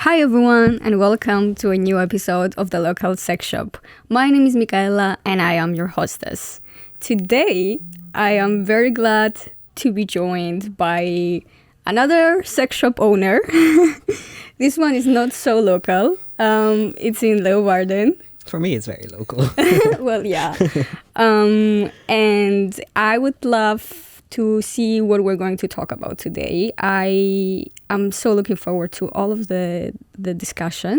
Hi everyone and welcome to a new episode of the local sex shop. My name is Mikaella and I am your hostess. Today I am very glad to be joined by another sex shop owner. This one is not so local. It's in Leeuwarden. For me, it's very local. Well, yeah. And I would love to see what we're going to talk about today. I am so looking forward to all of the discussion.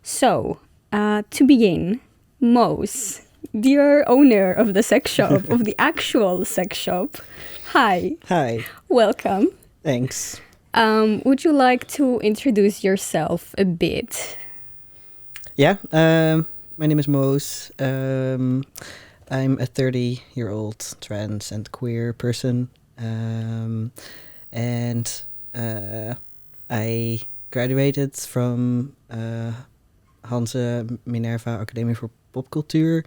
So, to begin, Mose, dear owner of the sex shop, of the actual sex shop, hi. Hi. Welcome. Thanks. Would you like to introduce yourself a bit? Yeah, my name is Mose. I'm a 30-year-old trans and queer person. And I graduated from Hanse Minerva Academie voor Popcultuur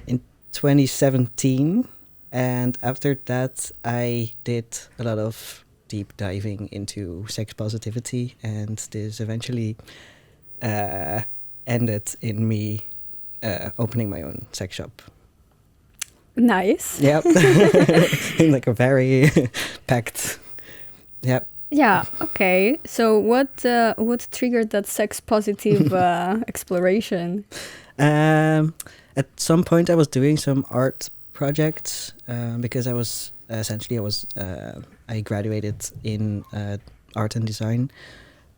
in 2017. And after that, I did a lot of deep diving into sex positivity. And this eventually ended in me opening my own sex shop. Nice. Yep. In like a very packed. Yep. Yeah. Okay. So what triggered that sex positive exploration? At some point, I was doing some art projects because I graduated in art and design,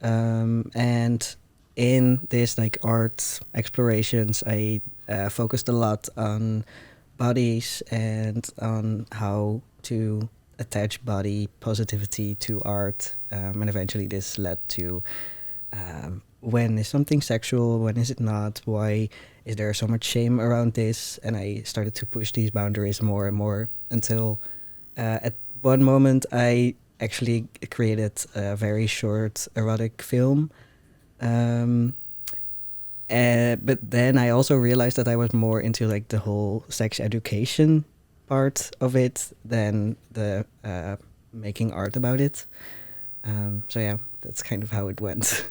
and in this like art explorations, I focused a lot on bodies and on how to attach body positivity to art, and eventually this led to when is something sexual, when is it not, why is there so much shame around this, and I started to push these boundaries more and more until at one moment I actually created a very short erotic film. But then I also realized that I was more into like the whole sex education part of it than the making art about it. So yeah, that's kind of how it went.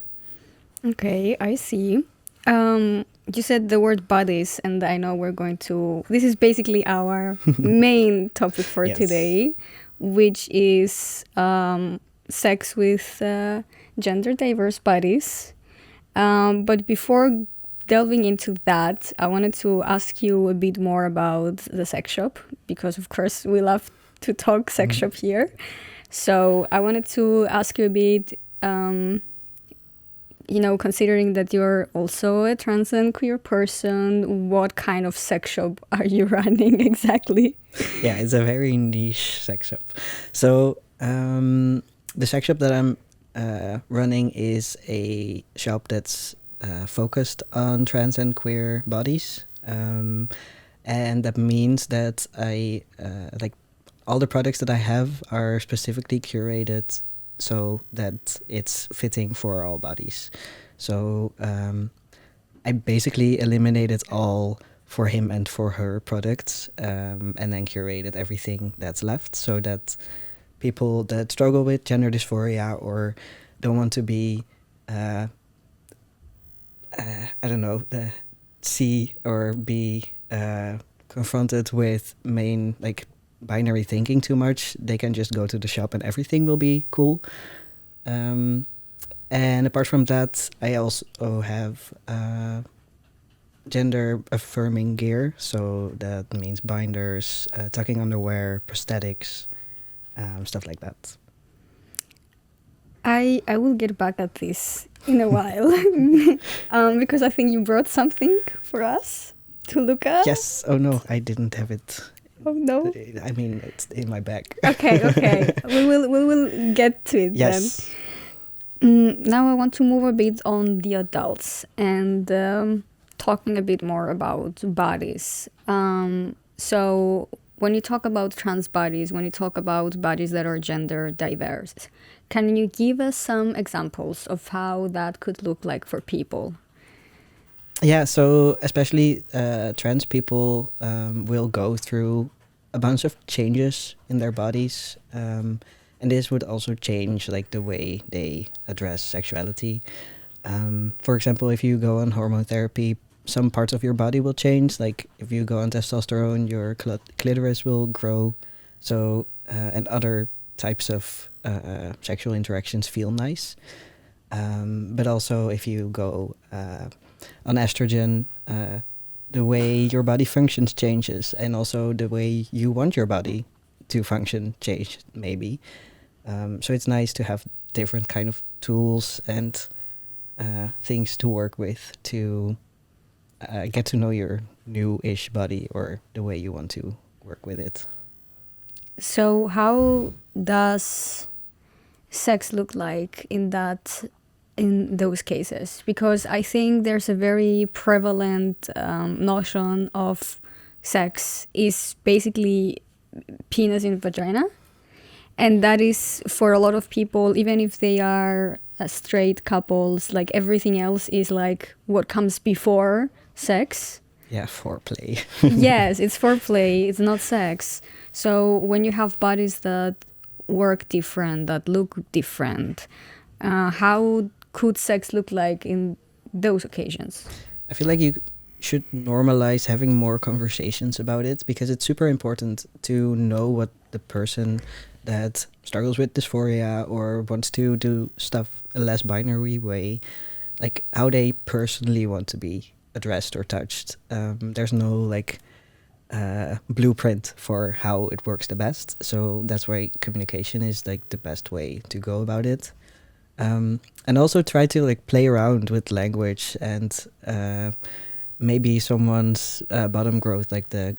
Okay, I see. You said the word bodies, and I know we're going to... This is basically our main topic for Yes. today, which is sex with gender diverse bodies. But before delving into that, I wanted to ask you a bit more about the sex shop, because of course we love to talk sex shop here. So I wanted to ask you a bit, considering that you're also a trans and queer person, what kind of sex shop are you running exactly? Yeah, it's a very niche sex shop. So the sex shop that I'm running is a shop that's focused on trans and queer bodies, and that means that I like all the products that I have are specifically curated so that it's fitting for all bodies. So I basically eliminated all for him and for her products, and then curated everything that's left so that people that struggle with gender dysphoria or don't want to be see or be confronted with main like binary thinking too much, they can just go to the shop and everything will be cool. And apart from that, I also have gender affirming gear, so that means binders, tucking underwear, prosthetics, stuff like that. I will get back at this in a while, because I think you brought something for us to look at. Yes. Oh no, I didn't have it. Oh no. I mean, it's in my bag. Okay. We will get to it Yes. then. Now I want to move a bit on the adults and talking a bit more about bodies. So when you talk about trans bodies, when you talk about bodies that are gender diverse, can you give us some examples of how that could look like for people? Yeah, so especially trans people will go through a bunch of changes in their bodies, and this would also change like the way they address sexuality. For example, if you go on hormone therapy, some parts of your body will change. Like if you go on testosterone, your clitoris will grow. So and other types of sexual interactions feel nice. But also, if you go on estrogen, the way your body functions changes, and also the way you want your body to function change maybe. So it's nice to have different kind of tools and things to work with to get to know your new-ish body or the way you want to work with it. So how does sex look like in those cases? Because I think there's a very prevalent notion of sex is basically penis in vagina, and that is for a lot of people, even if they are straight couples, like everything else is like what comes before sex. Yeah, foreplay. Yes, it's foreplay, it's not sex. So when you have bodies that work different, that look different, how could sex look like in those occasions? I feel like you should normalize having more conversations about it, because it's super important to know what the person that struggles with dysphoria or wants to do stuff a less binary way, like how they personally want to be addressed or touched. There's no like blueprint for how it works the best. So that's why communication is like the best way to go about it. And also try to like play around with language and maybe someone's bottom growth, like the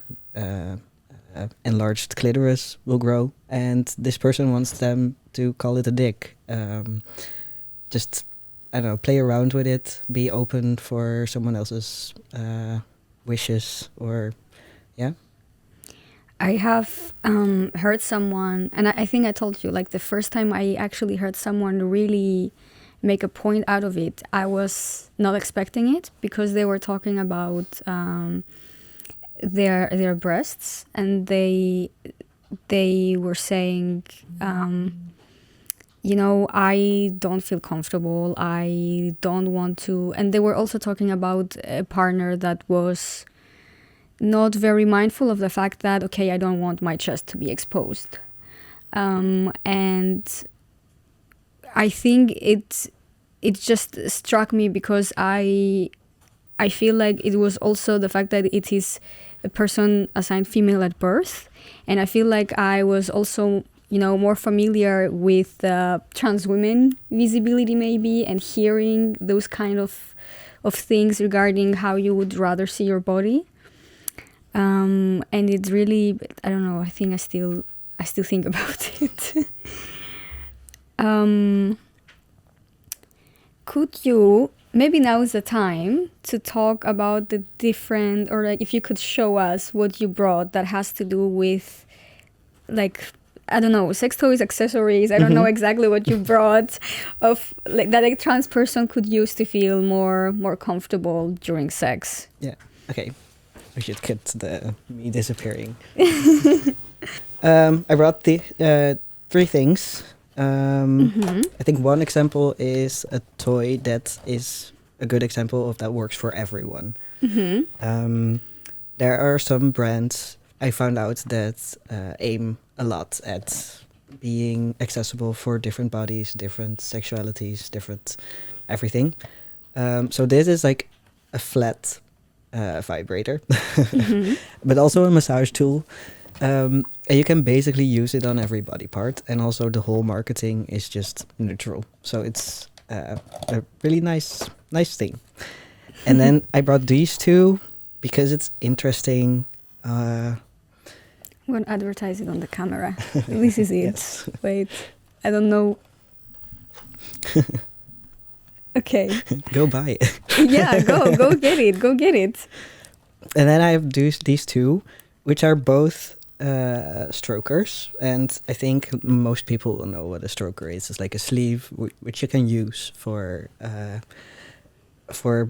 enlarged clitoris will grow, and this person wants them to call it a dick. Just, I don't know, play around with it, be open for someone else's wishes, or yeah. I have heard someone, and I think I told you, like the first time I actually heard someone really make a point out of it, I was not expecting it, because they were talking about their breasts, and they were saying, you know, I don't feel comfortable, I don't want to, and they were also talking about a partner that was not very mindful of the fact that, okay, I don't want my chest to be exposed. And I think it just struck me, because I feel like it was also the fact that it is a person assigned female at birth. And I feel like I was also, you know, more familiar with trans women visibility maybe, and hearing those kind of things regarding how you would rather see your body. And it's really, I don't know, I think I still think about it. Could you, maybe now is the time to talk about the different, or like if you could show us what you brought that has to do with, like, I don't know, sex toys, accessories, I don't know exactly what you brought, of like that a trans person could use to feel more comfortable during sex. Yeah, okay. We should cut the me disappearing. I brought the 3 things. I think one example is a toy that is a good example of that works for everyone. There are some brands I found out that aim a lot at being accessible for different bodies, different sexualities, different everything. So this is like a flat vibrator, but also a massage tool. And you can basically use it on every body part, and also the whole marketing is just neutral. So it's a really nice thing. And then I brought these 2 because it's interesting. I'm going to advertise it on the camera. This is it. Yes. Wait, I don't know. Okay. Go buy it. Yeah, go get it. Go get it. And then I have these 2, which are both strokers. And I think most people will know what a stroker is. It's like a sleeve which you can use for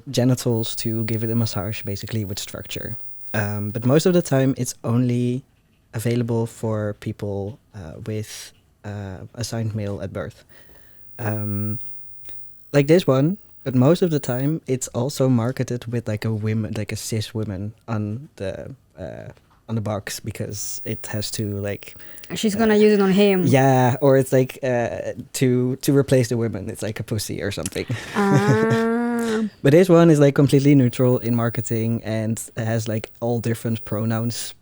genitals to give it a massage, basically, with structure. But most of the time, it's only available for people with assigned male at birth. Like this one, But most of the time, it's also marketed with like a women, like a cis woman on the box because it has to like She's gonna use it on him. yeah, or it's like to replace the women. It's like a pussy or something. Ah. But this one is like completely neutral in marketing and has like all different pronouns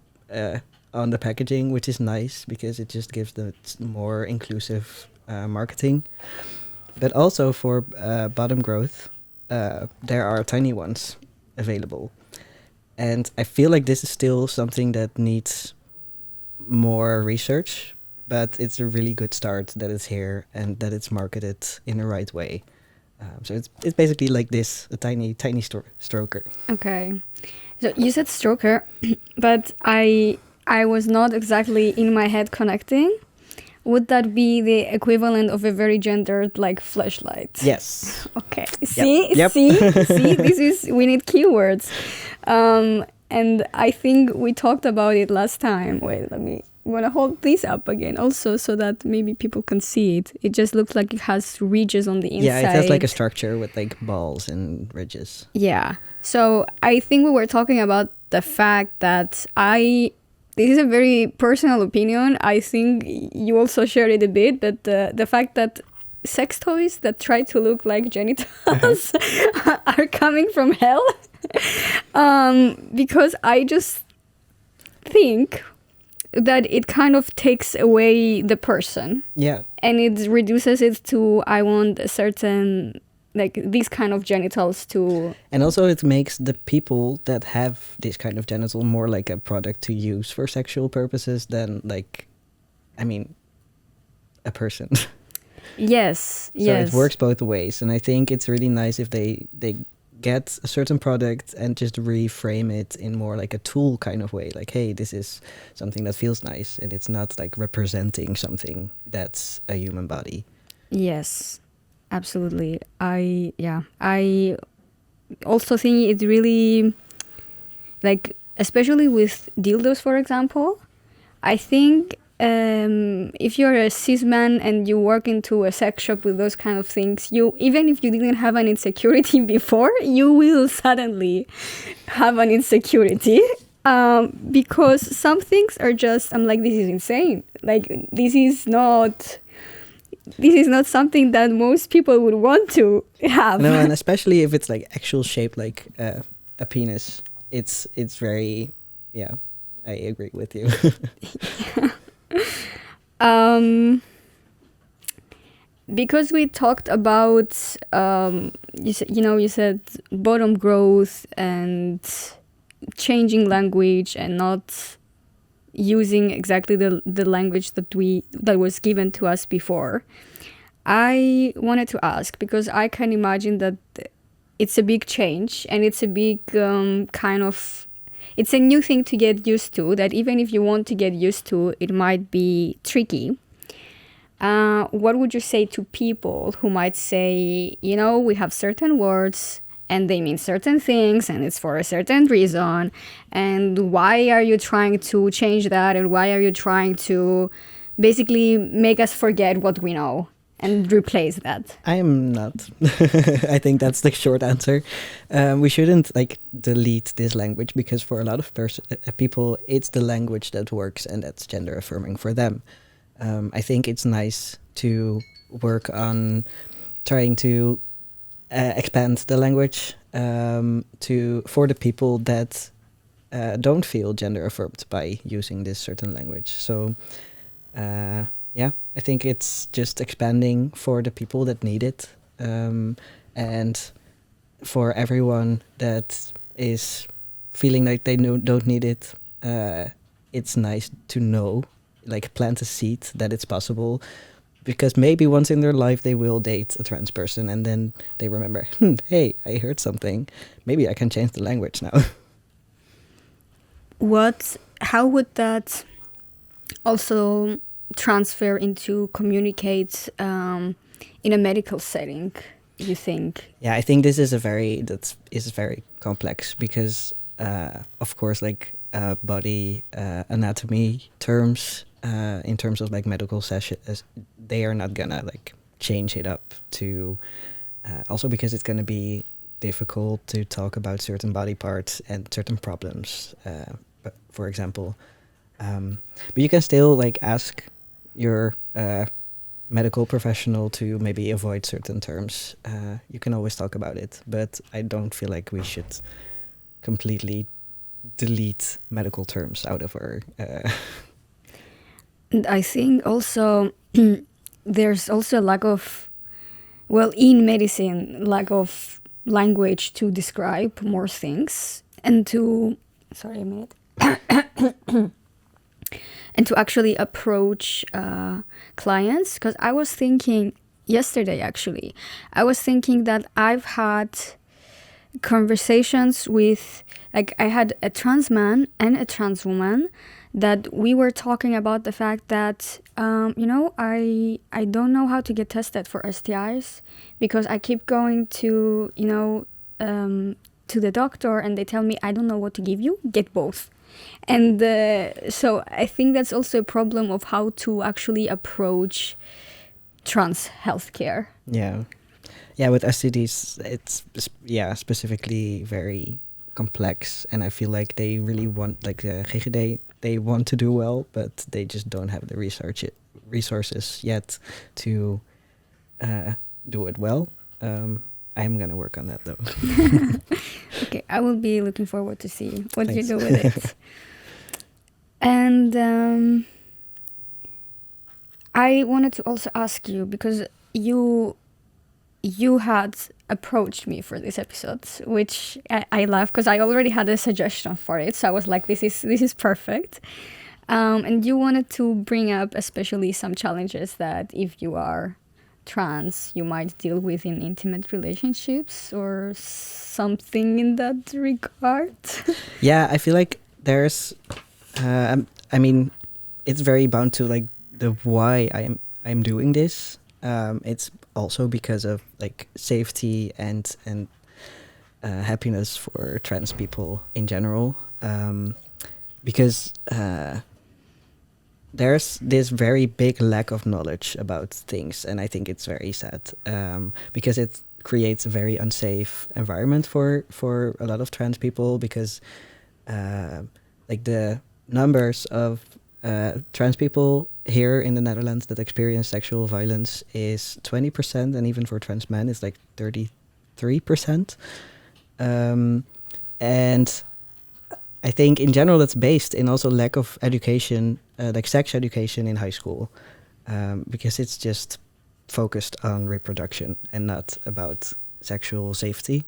on the packaging, which is nice because it just gives the more inclusive marketing. But also for bottom growth, there are tiny ones available. And I feel like this is still something that needs more research, but it's a really good start that it's here and that it's marketed in the right way. So it's basically like this, a tiny stroker. Okay. So you said stroker, but I was not exactly in my head connecting. Would that be the equivalent of a very gendered like fleshlight? Yes. Okay. See, Yep. see. This is, we need keywords, and I think we talked about it last time. Wait, I'm gonna hold this up again, also, so that maybe people can see it. It just looks like it has ridges on the inside. Yeah, it has like a structure with like balls and ridges. Yeah. So I think we were talking about the fact that this is a very personal opinion. I think you also shared it a bit, but the fact that sex toys that try to look like genitals are coming from hell. Because I just think that it kind of takes away the person. Yeah. And it reduces it to, I want a certain, like, these kind of genitals to... And also it makes the people that have this kind of genital more like a product to use for sexual purposes than like, I mean, a person. Yes, So yes. it works both ways. And I think it's really nice if they get a certain product and just reframe it in more like a tool kind of way. Like, hey, this is something that feels nice. And it's not like representing something that's a human body. Yes, absolutely. I also think it's really, like, especially with dildos, for example, I think if you're a cis man and you work into a sex shop with those kind of things, you, even if you didn't have an insecurity before, you will suddenly have an insecurity. Because some things are just, I'm like, this is insane. Like, this is not something that most people would want to have. No, and especially if it's like actual shape like a penis, it's very, yeah, I agree with you. Because we talked about you said bottom growth and changing language and not using exactly the language that was given to us before. I wanted to ask, because I can imagine that it's a big change and it's a big it's a new thing to get used to, that even if you want to get used to, it might be tricky. What would you say to people who might say, we have certain words and they mean certain things and it's for a certain reason, and why are you trying to change that, and why are you trying to basically make us forget what we know and replace that? I am not. I think that's the short answer. We shouldn't like delete this language, because for a lot of people, it's the language that works and that's gender affirming for them. I think it's nice to work on trying to expand the language for the people that don't feel gender affirmed by using this certain language. So yeah, I think it's just expanding for the people that need it, and for everyone that is feeling like they don't need it, it's nice to know, like, plant a seed that it's possible, because maybe once in their life they will date a trans person and then they remember, hey, I heard something, maybe I can change the language now. How would that also transfer into communicate in a medical setting, you think? Yeah, I think this is very complex, because of course, like body anatomy terms, in terms of like medical sessions, they are not gonna like change it up to Also because it's going to be difficult to talk about certain body parts and certain problems. But for example, but you can still like ask your medical professional to maybe avoid certain terms. You can always talk about it, but I don't feel like we should completely delete medical terms out of our. And I think also there's also a lack of, well, in medicine, lack of language to describe more things and to, sorry a minute, and to actually approach clients. Because I was thinking yesterday, actually, I was thinking that I've had conversations with, like, I had a trans man and a trans woman that we were talking about the fact that, I don't know how to get tested for STIs because I keep going to, to the doctor and they tell me, I don't know what to give you, get both. And so I think that's also a problem of how to actually approach trans healthcare. Yeah. Yeah, with STDs, it's specifically very complex, and I feel like they really want, like the GGD, they want to do well, but they just don't have the resources yet to do it well. I'm gonna work on that though. Okay, I will be looking forward to see what Thanks. you do with it. And I wanted to also ask you, because you had approached me for this episode, which I love because I already had a suggestion for it. So I was like, this is perfect. And you wanted to bring up especially some challenges that if you are trans, you might deal with in intimate relationships or something in that regard. Yeah, I feel like there's, I mean, it's very bound to like the why I'm doing this. It's also because of like safety and happiness for trans people in general. Because there's this very big lack of knowledge about things, and I think it's very sad because it creates a very unsafe environment for a lot of trans people, because like the numbers of trans people here in the Netherlands that experience sexual violence is 20%, and even for trans men it's like 33%. And I think in general that's based in also lack of education, like sex education in high school, because it's just focused on reproduction and not about sexual safety.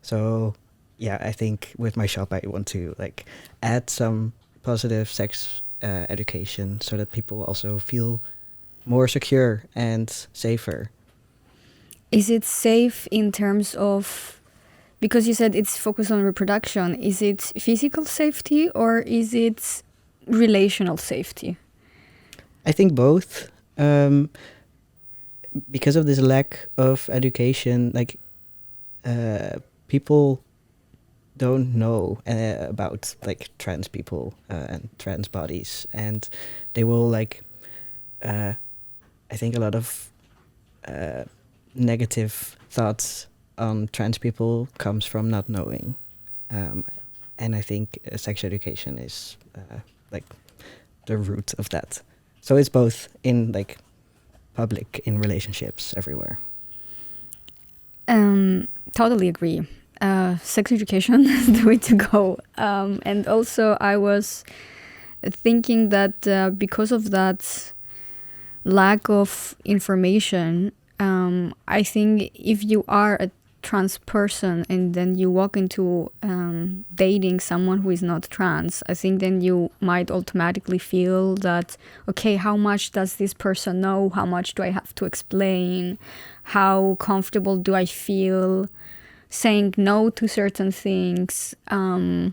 So yeah, I think with my shop I want to like add some positive sex education so that people also feel more secure and safer. Is it safe in terms of, because you said it's focused on reproduction, is it physical safety or is it relational safety? I think both. Because of this lack of education, like people don't know about like trans people and trans bodies, and they will like I think a lot of negative thoughts on trans people comes from not knowing, and I think sex education is like the root of that. So it's both in like public, in relationships, everywhere. Totally agree. Sex education is the way to go. And also I was thinking that because of that lack of information, I think if you are a trans person and then you walk into dating someone who is not trans, I think then you might automatically feel that, okay, how much does this person know? How much do I have to explain? How comfortable do I feel saying no to certain things? Yeah,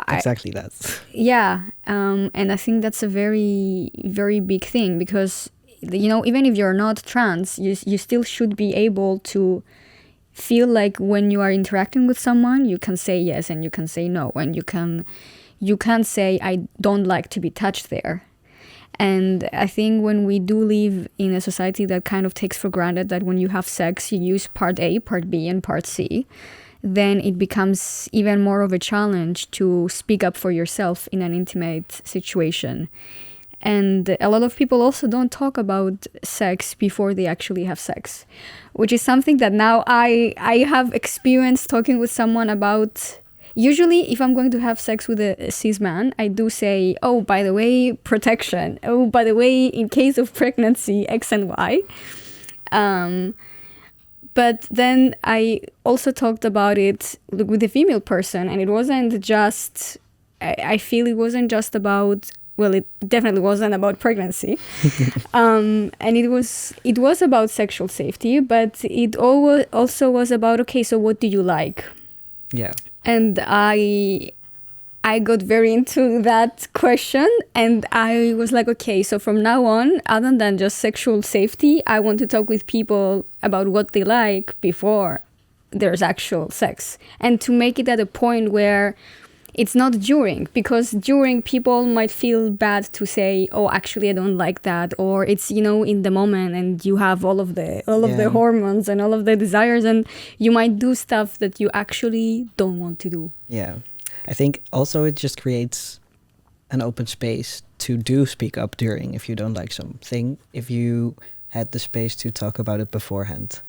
exactly that. Yeah, and I think that's a very, very big thing, because even if you're not trans, you still should be able to feel like when you are interacting with someone, you can say yes and you can say no, and you can say I don't like to be touched there. And I think when we do live in a society that kind of takes for granted that when you have sex, you use part A, part B, and part C, then it becomes even more of a challenge to speak up for yourself in an intimate situation. And a lot of people also don't talk about sex before they actually have sex, which is something that now I have experienced talking with someone about. Usually, if I'm going to have sex with a cis man, I do say, oh, by the way, protection. Oh, by the way, in case of pregnancy, X and Y. But then I also talked about it with a female person, and it wasn't just, I feel it wasn't just about, well, it definitely wasn't about pregnancy. And it was about sexual safety, but it also was about, okay, so what do you like? Yeah. And I got very into that question, and I was like, okay, so from now on, other than just sexual safety, I want to talk with people about what they like before there's actual sex, and to make it at a point where it's not during, because during people might feel bad to say, oh, actually I don't like that, or it's, in the moment and you have all of the hormones and all of the desires, and you might do stuff that you actually don't want to do. Yeah. I think also it just creates an open space to do speak up during if you don't like something, if you had the space to talk about it beforehand.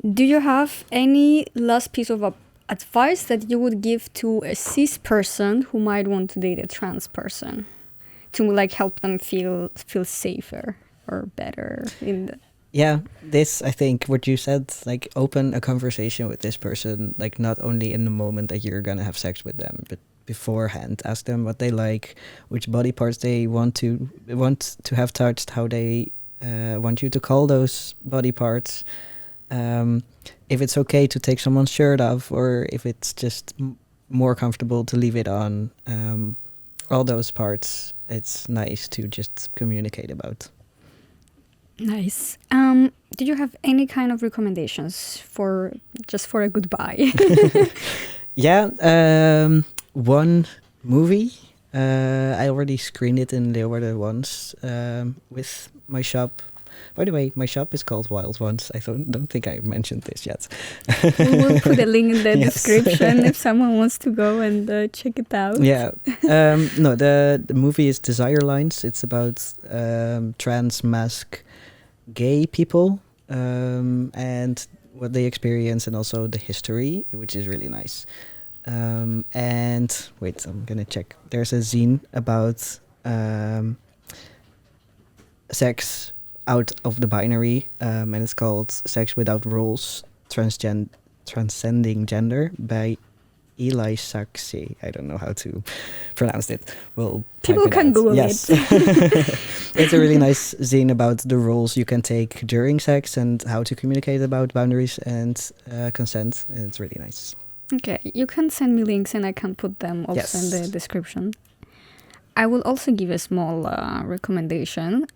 Do you have any last piece of advice that you would give to a cis person who might want to date a trans person to help them feel safer or better in the... Yeah, this, I think what you said, open a conversation with this person, not only in the moment that you're gonna have sex with them, but beforehand. Ask them what they like, which body parts they want to have touched, how they want you to call those body parts. If it's okay to take someone's shirt off, or if it's just more comfortable to leave it on. All those parts, it's nice to just communicate about. Nice. Did you have any kind of recommendations for a goodbye? Yeah, one movie. I already screened it in Leeuwarden once with my shop. By the way, my shop is called Wild Ones. I don't think I mentioned this yet. We will put a link in the description if someone wants to go and check it out. Yeah. No, the movie is Desire Lines. It's about trans masc gay people and what they experience, and also the history, which is really nice. And wait, I'm gonna check. There's a zine about sex out of the binary, and it's called Sex Without Rules, Transcending Gender by Eli Saxe. I don't know how to pronounce it. Well, people can Google it. It's a really nice zine about the roles you can take during sex and how to communicate about boundaries and consent. And it's really nice. Okay, you can send me links and I can put them also in the description. I will also give a small recommendation.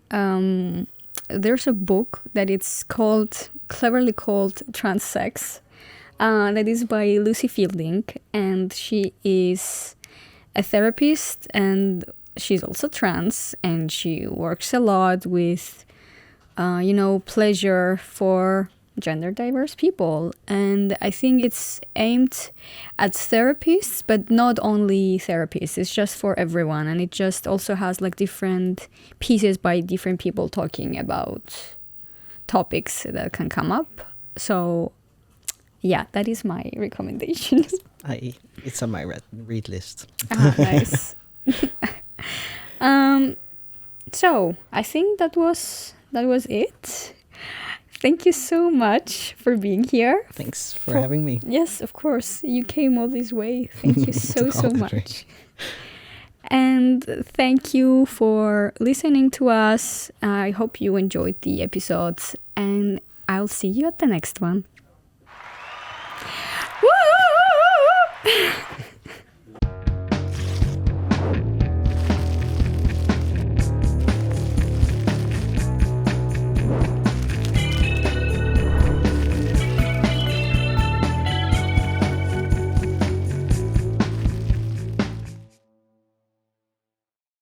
There's a book that it's cleverly called Trans Sex. That is by Lucy Fielding, and she is a therapist, and she's also trans, and she works a lot with, pleasure for gender diverse people. And I think it's aimed at therapists, but not only therapists. It's just for everyone, and it just also has different pieces by different people talking about topics that can come up. So yeah, that is my recommendation. It's on my read list. Nice. So I think that was it. Thank you so much for being here. Thanks for having me. Yes, of course. You came all this way. Thank you so much. And thank you for listening to us. I hope you enjoyed the episodes, and I'll see you at the next one. Woo!